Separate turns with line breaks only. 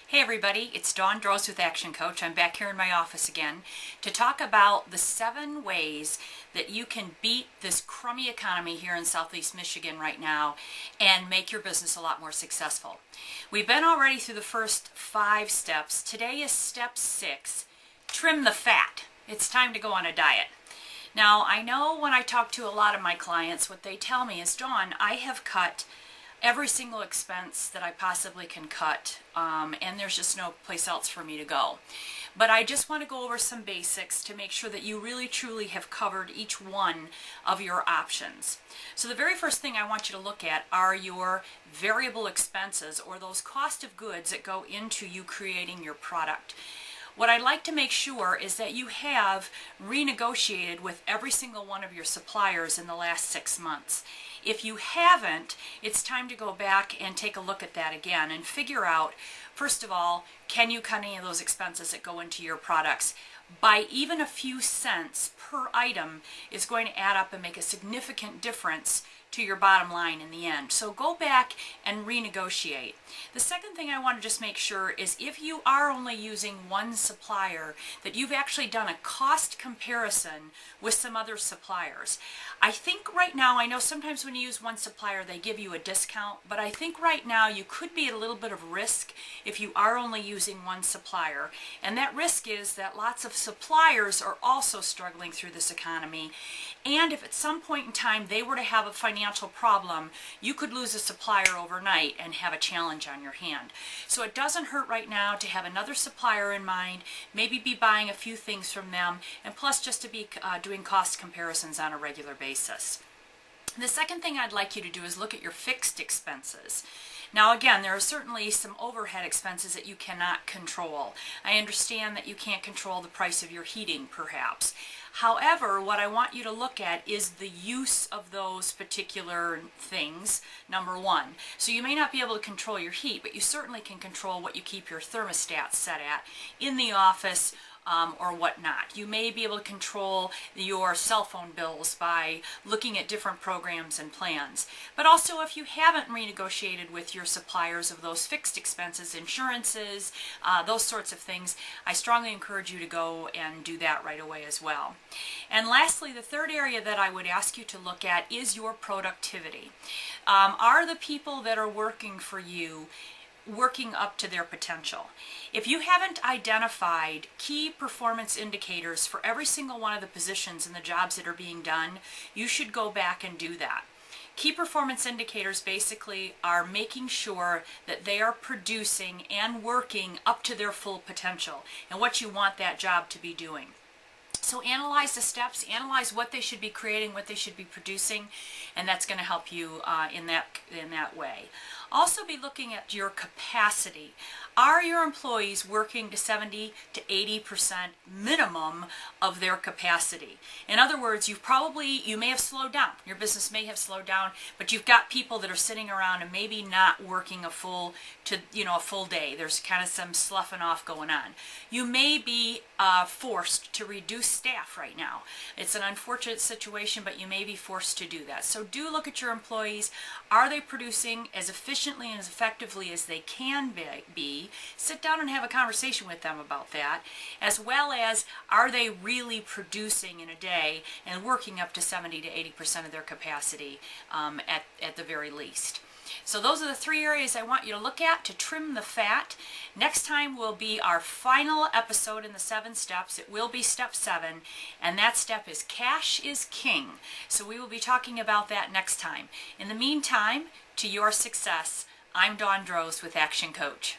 Hey everybody, it's Dawn Droz with Action Coach. I'm back here in my office again to talk about the 7 ways that you can beat this crummy economy here in Southeast Michigan right now and make your business a lot more successful. We've been already through the first 5 steps. Today is step 6, trim the fat. It's time to go on a diet. Now, I know when I talk to a lot of my clients, what they tell me is, Dawn, I have cut every single expense that I possibly can cut, and there's just no place else for me to go. But I just want to go over some basics to make sure that you really truly have covered each one of your options. So the very first thing I want you to look at are your variable expenses, or those cost of goods that go into you creating your product. What I'd like to make sure is that you have renegotiated with every single one of your suppliers in the last 6 months. If you haven't, it's time to go back and take a look at that again and figure out, first of all, can you cut any of those expenses that go into your products? By even a few cents per item is going to add up and make a significant difference to your bottom line in the end. So go back and renegotiate. The second thing I want to just make sure is if you are only using one supplier, that you've actually done a cost comparison with some other suppliers. I think right now, I know sometimes when you use one supplier they give you a discount, but I think right now you could be at a little bit of risk if you are only using one supplier. And that risk is that lots of suppliers are also struggling through this economy, and if at some point in time they were to have a financial problem, you could lose a supplier overnight and have a challenge on your hand. So it doesn't hurt right now to have another supplier in mind, maybe be buying a few things from them, and plus just to be doing cost comparisons on a regular basis. The second thing I'd like you to do is look at your fixed expenses. Now again, there are certainly some overhead expenses that you cannot control. I understand that you can't control the price of your heating, perhaps. However, what I want you to look at is the use of those particular things, number one. So you may not be able to control your heat, but you certainly can control what you keep your thermostat set at in the office, or whatnot. You may be able to control your cell phone bills by looking at different programs and plans. But also, if you haven't renegotiated with your suppliers of those fixed expenses, insurances, those sorts of things, I strongly encourage you to go and do that right away as well. And lastly, the third area that I would ask you to look at is your productivity. Are the people that are working for you working up to their potential? If you haven't identified key performance indicators for every single one of the positions and the jobs that are being done, you should go back and do that. Key performance indicators basically are making sure that they are producing and working up to their full potential and what you want that job to be doing. So analyze the steps, analyze what they should be creating, what they should be producing, and that's going to help you in that way. Also be looking at your capacity. Are your employees working to 70 to 80% minimum of their capacity? In other words, you may have slowed down. Your business may have slowed down, but you've got people that are sitting around and maybe not working a full day. There's kind of some sloughing off going on. You may be forced to reduce staff right now. It's an unfortunate situation, but you may be forced to do that. So do look at your employees. Are they producing as efficiently and as effectively as they can be? Sit down and have a conversation with them about that, as well as are they really producing in a day and working up to 70 to 80% of their capacity at the very least. So those are the 3 areas I want you to look at to trim the fat. Next time will be our final episode in the 7 steps. It will be step 7, and that step is cash is king. So we will be talking about that next time. In the meantime, to your success, I'm Dawn Droz with Action Coach.